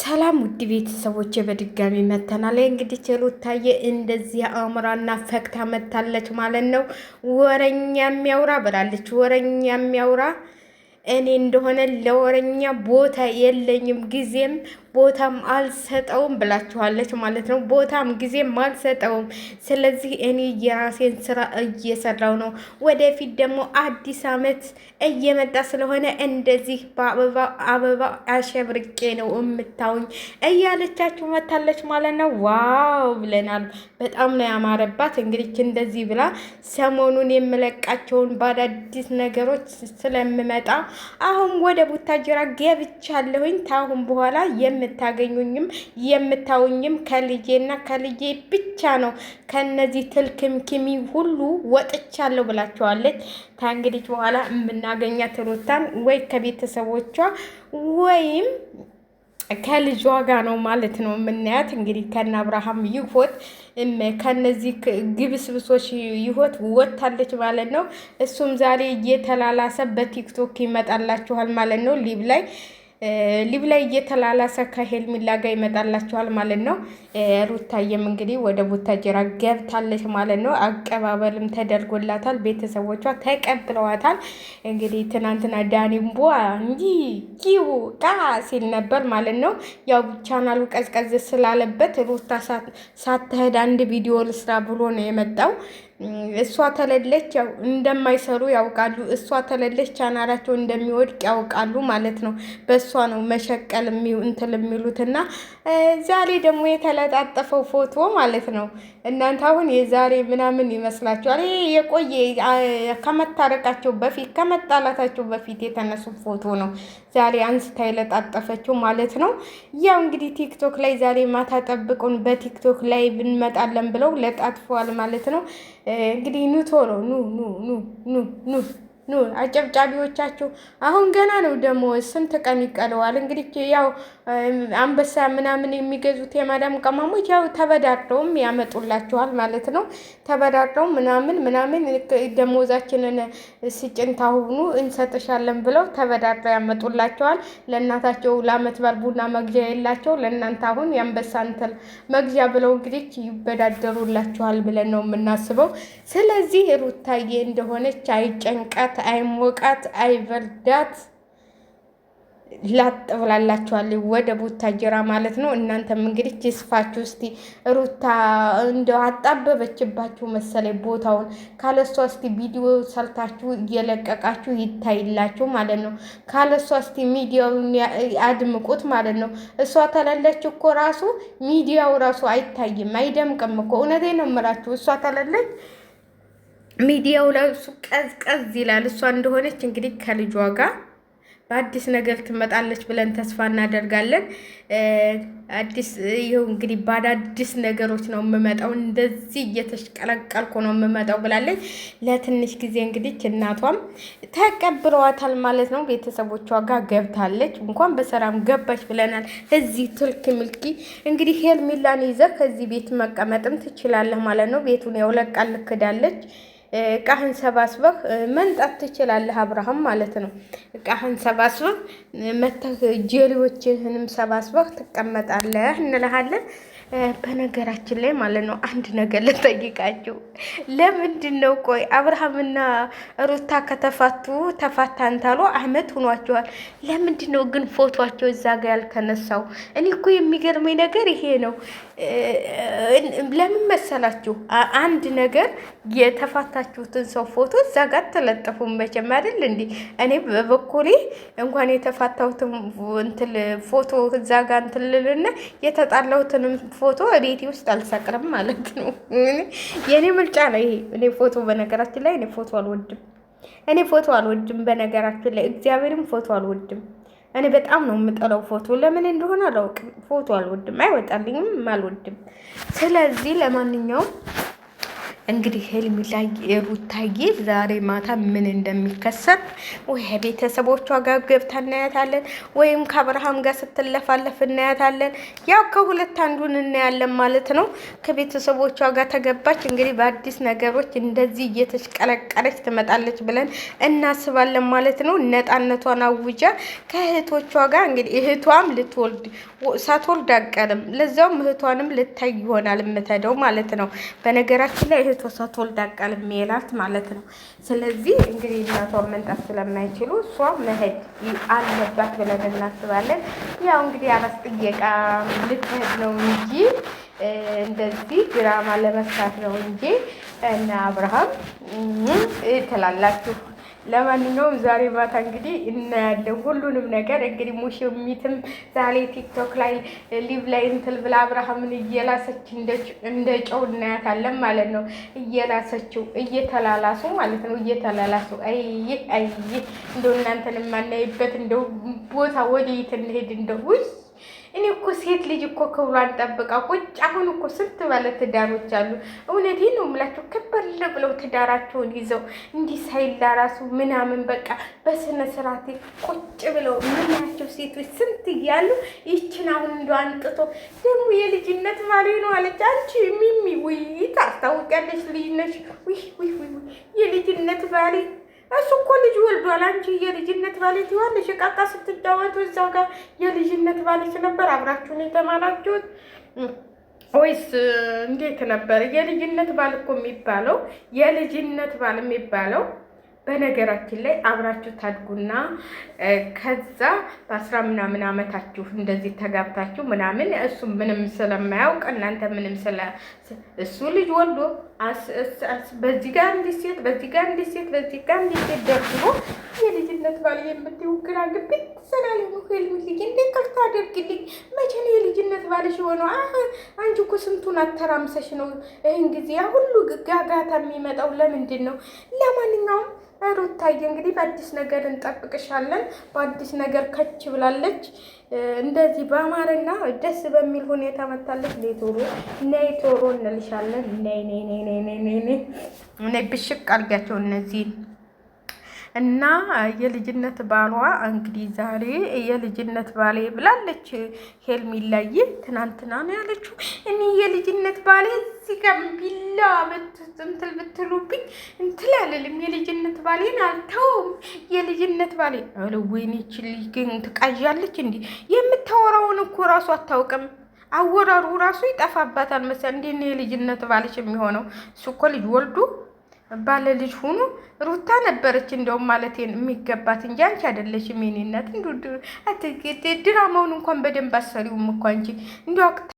ሰላም ውድ ቤተሰቦች በድጋሚ መተናል። እንግዲህ ሩታዬ እንደዚህ አምራና ፈክታ መታለች ማለት ነው። ወረኛ የሚያውራ ብላለች። ወረኛ የሚያውራ እኔ እንደሆነ ለወረኛ ቦታ የለኝም ጊዜም ቦታም አልሰጠውም ብላችኋለች ማለት ነው። ቦታም ጊዜም አልሰጠውም። ስለዚህ እኔ የራሴን ስራ እየሰራው ነው። ወደፊት ደግሞ አዲስ አመት እየመጣ ስለሆነ እንደዚህ በአበባ አሸብርቄ ነው የምታውኝ እያለቻችሁ መታለች ማለት ነው። ዋው ብለናል። በጣም ነው ያማረባት። እንግዲህ እንደዚህ ብላ ሰሞኑን የምለቃቸውን በአዳዲስ ነገሮች ስለምመጣ አሁን ወደ ቡታጅራ ገብቻለሁኝ። ታሁን በኋላ የምታገኙኝም የምታውኝም ከልጄና ከልጄ ብቻ ነው። ከነዚህ ትልክምኪሚ ሁሉ ወጥቻለሁ ብላቸዋለች። ከእንግዲህ በኋላ የምናገኛት ሩታን ወይ ከቤተሰቦቿ ወይም ከልጇ ጋር ነው ማለት ነው የምናያት። እንግዲህ ከነ አብርሃም ይሆት ከነዚህ ግብስብሶች ይሆት ወታለች ማለት ነው። እሱም ዛሬ እየተላላሰ በቲክቶክ ይመጣላችኋል ማለት ነው። ሊብ ላይ እየተላላሰ ከሄልሚላ ጋር ይመጣላችኋል ማለት ነው። ሩታዬም እንግዲህ ወደ ቡታጅራ ገብታለች ማለት ነው። አቀባበልም ተደርጎላታል። ቤተሰቦቿ ተቀብለዋታል። እንግዲህ ትናንትና ዳኒምቦ እንጂ ኪው ቃ ሲል ነበር ማለት ነው። ያው ቻናሉ ቀዝቀዝ ስላለበት ሩታ ሳትሄድ አንድ ቪዲዮ ልስራ ብሎ ነው የመጣው። እሷ ተለለች ያው እንደማይሰሩ ያውቃሉ። እሷ ተለለች ቻናላቸው እንደሚወድቅ ያውቃሉ ማለት ነው። በእሷ ነው መሸቀል እንትን የሚሉትና ዛሬ ደግሞ የተለጣጠፈው ፎቶ ማለት ነው። እናንተ አሁን የዛሬ ምናምን ይመስላችኋል? ይሄ የቆየ ከመታረቃቸው በፊት ከመጣላታቸው በፊት የተነሱ ፎቶ ነው ዛሬ አንስታ የለጣጠፈችው ማለት ነው። ያው እንግዲህ ቲክቶክ ላይ ዛሬ ማታ ጠብቁን በቲክቶክ ላይ ብንመጣለን ብለው ለጣጥፈዋል ማለት ነው። እንግዲህ ኑ ቶሎ ኑ ኑ ኑ ኑ ኑ ኑ አጨብጫቢዎቻችሁ አሁን ገና ነው። ደግሞ ስንት ቀን ይቀለዋል? እንግዲህ ያው አንበሳ ምናምን የሚገዙት የማዳም ቀማሞች ያው ተበዳድረውም ያመጡላችኋል ማለት ነው። ተበዳድረው ምናምን ደሞዛችንን ስጭን ታሁኑ እንሰጥሻለን ብለው ተበዳድረው ያመጡላችኋል። ለእናታቸው ለአመት በዓል ቡና መግዣ የላቸው ለእናንተ አሁን የአንበሳ እንትን መግዣ ብለው እንግዲህ ይበዳደሩላችኋል ብለን ነው የምናስበው። ስለዚህ ሩታዬ እንደሆነች አይጨንቃት፣ አይሞቃት፣ አይበርዳት ላጥ ብላላችኋል ወደ ቡታጅራ ማለት ነው። እናንተም እንግዲህ ይስፋችሁ። እስቲ ሩታ እንደው አጣበበችባችሁ መሰለኝ ቦታውን። ካለሷ እስቲ ቪዲዮ ሰርታችሁ እየለቀቃችሁ ይታይላችሁ ማለት ነው። ካለሷ እስቲ ሚዲያውን አድምቁት ማለት ነው። እሷ ተለለች እኮ ራሱ ሚዲያው ራሱ አይታይም አይደምቅም እኮ። እውነቴን ነው የምላችሁ። እሷ ተለለች ሚዲያው ራሱ ቀዝቀዝ ይላል። እሷ እንደሆነች እንግዲህ ከልጇ ጋር በአዲስ ነገር ትመጣለች ብለን ተስፋ እናደርጋለን። አዲስ ይኸው እንግዲህ በአዳዲስ ነገሮች ነው የምመጣው፣ እንደዚህ እየተሽቀለቀልኩ ነው የምመጣው ብላለች። ለትንሽ ጊዜ እንግዲህ እናቷም ተቀብለዋታል ማለት ነው። ቤተሰቦቿ ጋር ገብታለች። እንኳን በሰላም ገባች ብለናል። እዚህ ትልክ ምልኪ እንግዲህ ሄልሚላን ይዘህ ከዚህ ቤት መቀመጥም ትችላለህ ማለት ነው። ቤቱን ያው ለቃ ልክዳለች። እቃህን ሰባስበህ መንጣት ትችላለህ አብርሃም ማለት ነው። እቃህን ሰባስበህ መተህ ጄሊዎችህንም ሰባስበህ ትቀመጣለህ እንልሃለን። በነገራችን ላይ ማለት ነው አንድ ነገር ልጠይቃችሁ። ለምንድን ነው ቆይ አብርሃምና ሩታ ተፋታን ታሉ አመት ሆኗቸዋል። ለምንድን ነው ግን ፎቶቸው እዛ ጋር ያልተነሳው? እኔ እኮ የሚገርመኝ ነገር ይሄ ነው። ለምን መሰላችሁ? አንድ ነገር የተፋታችሁትን ሰው ፎቶ እዛ ጋር ተለጠፉም መቼም አይደል እንዴ? እኔ በበኩሌ እንኳን የተፋታሁትን እንትን ፎቶ እዛ ጋር እንትን ልልና የተጣላሁትንም ፎቶ ቤቴ ውስጥ አልሰቅርም ማለት ነው። የኔ ምርጫ ነው ይሄ። እኔ ፎቶ በነገራችን ላይ እኔ ፎቶ አልወድም በነገራችን ላይ እግዚአብሔርም ፎቶ አልወድም። እኔ በጣም ነው የምጠላው ፎቶ። ለምን እንደሆነ አላውቅም። ፎቶ አልወድም፣ አይወጣልኝም፣ አልወድም። ስለዚህ ለማንኛውም እንግዲህ ህልም ላይ ሩታዬ ዛሬ ማታ ምን እንደሚከሰት ወይ ቤተሰቦቿ ጋር ገብታ እናያታለን፣ ወይም ከአብርሃም ጋር ስትለፋለፍ እናያታለን። ያው ከሁለት አንዱን እናያለን ማለት ነው። ከቤተሰቦቿ ጋር ተገባች እንግዲህ በአዲስ ነገሮች እንደዚህ እየተሽቀለቀለች ትመጣለች ብለን እናስባለን ማለት ነው። ነፃነቷን አውጃ ከእህቶቿ ጋር እንግዲህ እህቷም ልትወልድ ሳትወልድ አትቀርም። ለዛውም እህቷንም ልታይ ይሆናል የምትሄደው ማለት ነው። በነገራችን ላይ እህቷ ሳትወልድ አትቀርም ሜላት ማለት ነው። ስለዚህ እንግዲህ እናቷን መንጣት ስለማይችሉ እሷ መሄድ አለባት ብለን እናስባለን። ያው እንግዲህ አራስ ጥየቃ ልትሄድ ነው እንጂ እንደዚህ ድራማ ለመስራት ነው እንጂ እና አብርሃም ትላላችሁ። ለማንኛውም ዛሬ ማታ እንግዲህ እናያለን ሁሉንም ነገር። እንግዲህ ሙሽሚትም ዛሬ ቲክቶክ ላይ ሊቭ ላይ እንትን ብላ አብርሃምን እየላሰች እንደ ጨው እናያታለን ማለት ነው። እየላሰችው እየተላላሱ ማለት ነው። እየተላላሱ አይ እንደው እናንተን የማናይበት እንደው ቦታ ወዴት እንሄድ እንደው እኔ እኮ ሴት ልጅ እኮ ክብሯን ጠብቃ ቁጭ አሁን እኮ ስንት ባለ ትዳሮች አሉ። እውነቴን ነው የምላቸው ከበል ብለው ትዳራቸውን ይዘው እንዲህ ሳይላራሱ ምናምን በቃ በስነ ስርዓት ቁጭ ብለው ምናቸው ሴቶች ስንት እያሉ ይችን አሁን እንደው አንጥቶ ደግሞ የልጅነት ባሌ ነው አለች። አንቺ ሚሚ ውይ ታስታውቂያለሽ ልጅ ነሽ። ውይ የልጅነት ባሌ እሱ እኮ ልጅ ወልዷል። አንቺ የልጅነት ባለች ይዋለሽ እቃቃ ስትጫወቱ እዛው ጋር የልጅነት ባለች ነበር። አብራችሁን የተማራችሁት ወይስ እንዴት ነበር? የልጅነት ባል እኮ የሚባለው የልጅነት ባል የሚባለው በነገራችን ላይ አብራችሁ ታድጉና ከዛ በ10 ምናምን አመታችሁ እንደዚህ ተጋብታችሁ ምናምን እሱ ምንም ስለማያውቅ እናንተ ምንም እሱ ልጅ ወልዶ በዚህ ጋር እንዲሴት በዚህ ጋር እንዲሴት በዚህ ጋር እንዲሴት ደርሶ የልጅነት ባል የምትይው ግራ ግብት ሰላም ሆል ልጅ እንዴ ከፍታ አድርግልኝ። መቼ ነው የልጅነት ባልሽ ሆነው? አንቺ እኮ ስንቱን አተራምሰሽ ነው ይሄን ጊዜ ሁሉ ጋጋታ የሚመጣው ለምንድን ነው? ለማንኛውም ሩታዬ እንግዲህ በአዲስ ነገር እንጠብቅሻለን። በአዲስ ነገር ከች ብላለች። እንደዚህ በአማርና ደስ በሚል ሁኔታ መታለች። ሌቶሮ ነይ ቶሮ እንልሻለን። ነይ ብሽቅ አድርጋቸው እነዚህ እና የልጅነት ባሏ እንግዲህ ዛሬ የልጅነት ባሌ ብላለች። ሄርሜላዬ ትናንትና ነው ያለችው። እኔ የልጅነት ባሌ እዚህ ጋር ቢላ እንትን ብትሉብኝ እንትን አልልም። የልጅነት ባሌን አልተውም። የልጅነት ባሌ ወይኔ ልጅ ግን ትቃዣለች። እንዲህ የምታወራውን እኮ ራሱ አታውቅም። አወራሩ ራሱ ይጠፋባታል መሰለኝ። እንዴት ነው የልጅነት ባልሽ የሚሆነው? እሱ እኮ ልጅ ወልዱ ባለ ልጅ ሆኖ ሩታ ነበረች እንደውም ማለት የሚገባት እንጂ አንቺ አይደለሽም። የኔ እናት ድራማውን እንኳን በደንብ አሰሪውም እኮ አንቺ እንዲያው